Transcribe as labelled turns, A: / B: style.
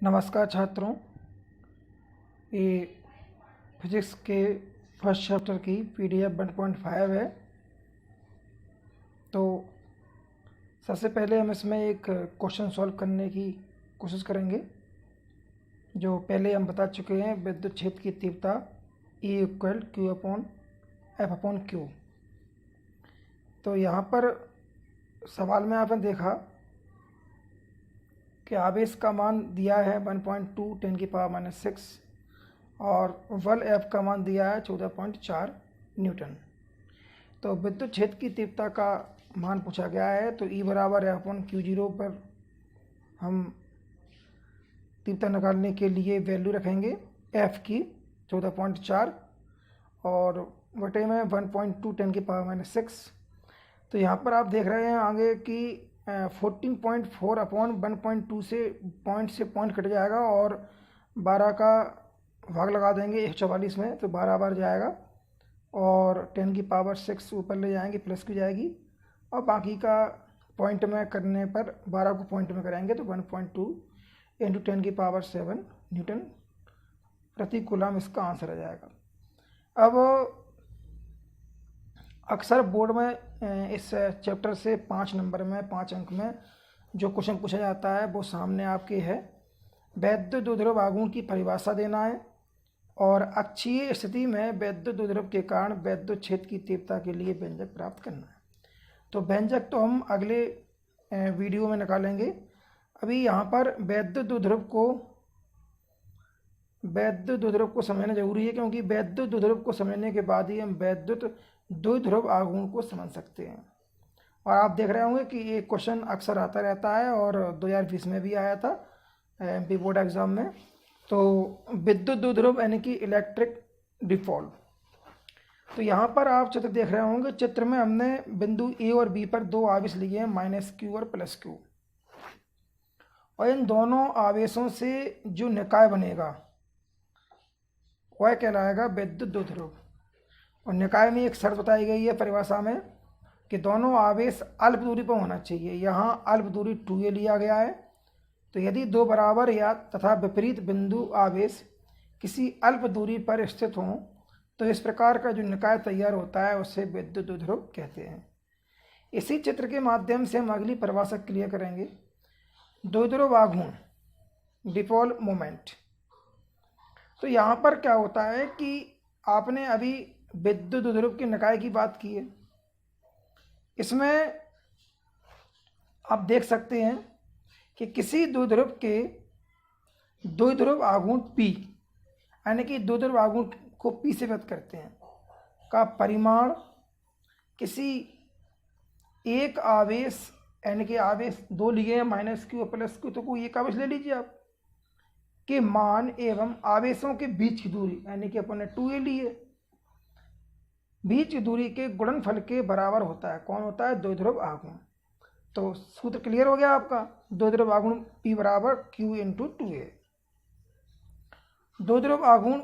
A: नमस्कार छात्रों, ये फिजिक्स के फर्स्ट चैप्टर की PDF 1.5 है। तो सबसे पहले हम इसमें एक क्वेश्चन सॉल्व करने की कोशिश करेंगे। जो पहले हम बता चुके हैं, विद्युत क्षेत्र की तीव्रता E इक्वल Q/F/Q। तो यहाँ पर सवाल में आपने देखा कि आवेश का मान दिया है 1.2 10⁻⁻⁶ और बल F का मान दिया है 14.4 न्यूटन। तो विद्युत क्षेत्र की तीव्रता का मान पूछा गया है। तो E बराबर F/Q0 पर हम तीव्रता निकालने के लिए वैल्यू रखेंगे F की 14.4 और बटे में 1.2 10⁻⁻⁶। तो यहाँ पर आप देख रहे हैं आगे कि 14.4/1.2 से पॉइंट कट जाएगा और 12 का भाग लगा देंगे 144 में, तो 12 बार जाएगा और 10⁻⁶ ऊपर ले जाएंगे, प्लस की जाएगी और बाकी का पॉइंट में करने पर 12 को पॉइंट में करेंगे तो 1.2 × 10⁻7 न्यूटन प्रति कूलम इसका आंसर आ जाएगा। अब अक्सर बोर्ड में इस चैप्टर से 5 नंबर में 5 अंक में जो क्वेश्चन पूछा जाता है वो सामने आपके है। वैद्युत द्विध्रुव आघूर्ण की परिभाषा देना है और अक्षीय स्थिति में वैद्युत द्विध्रुव के कारण वैद्युत क्षेत्र की तीव्रता के लिए व्यंजक प्राप्त करना है। तो व्यंजक तो हम अगले वीडियो में निकालेंगे। अभी यहाँ पर वैद्युत द्विध्रुव को समझना जरूरी है, क्योंकि वैद्युत द्विध्रुव को समझने के बाद ही हम वैद्युत द्विध्रुव आघूर्ण को समझ सकते हैं। और आप देख रहे होंगे कि ये क्वेश्चन अक्सर आता रहता है और 2020 में भी आया था MP बोर्ड एग्जाम में। तो विद्युत द्विध्रुव यानी कि इलेक्ट्रिक डिपोल। तो यहाँ पर आप चित्र देख रहे होंगे। चित्र में हमने बिंदु A और B पर दो आवेश लिए हैं, -Q और +Q, और इन दोनों आवेशों से जो निकाय बनेगा वह कहलाएगा विद्युत द्विध्रुव। और निकाय में एक शर्त बताई गई है परिभाषा में कि दोनों आवेश अल्प दूरी पर होना चाहिए। यहाँ अल्प दूरी 2a लिया गया है। तो यदि दो बराबर या तथा विपरीत बिंदु आवेश किसी अल्प दूरी पर स्थित हों तो इस प्रकार का जो निकाय तैयार होता है उसे विद्युत द्विध्रुव कहते हैं। इसी चित्र के माध्यम से हम अगली परिभाषा क्लियर करेंगे। द्विध्रुव आघूर्ण डिपोल मोमेंट। तो यहाँ पर क्या होता है कि आपने अभी विद्युत द्विध्रुव के निकाय की बात की है। इसमें आप देख सकते हैं कि किसी द्विध्रुव के द्विध्रुव आघूर्ण P, यानी कि द्विध्रुव आघूर्ण को P से व्यक्त करते हैं, का परिमाण किसी एक आवेश, यानी कि आवेश दो लिए हैं -Q और +Q, तो कोई एक आवेश ले लीजिए आप, के मान एवं आवेशों के बीच की दूरी, यानी कि अपन ने 2a लिए, बीच की दूरी के गुणनफल के बराबर होता है। कौन होता है? द्विध्रुव आघूर्ण। तो सूत्र क्लियर हो गया आपका। द्विध्रुव आघूर्ण P = Q × 2a। द्विध्रुव आघूर्ण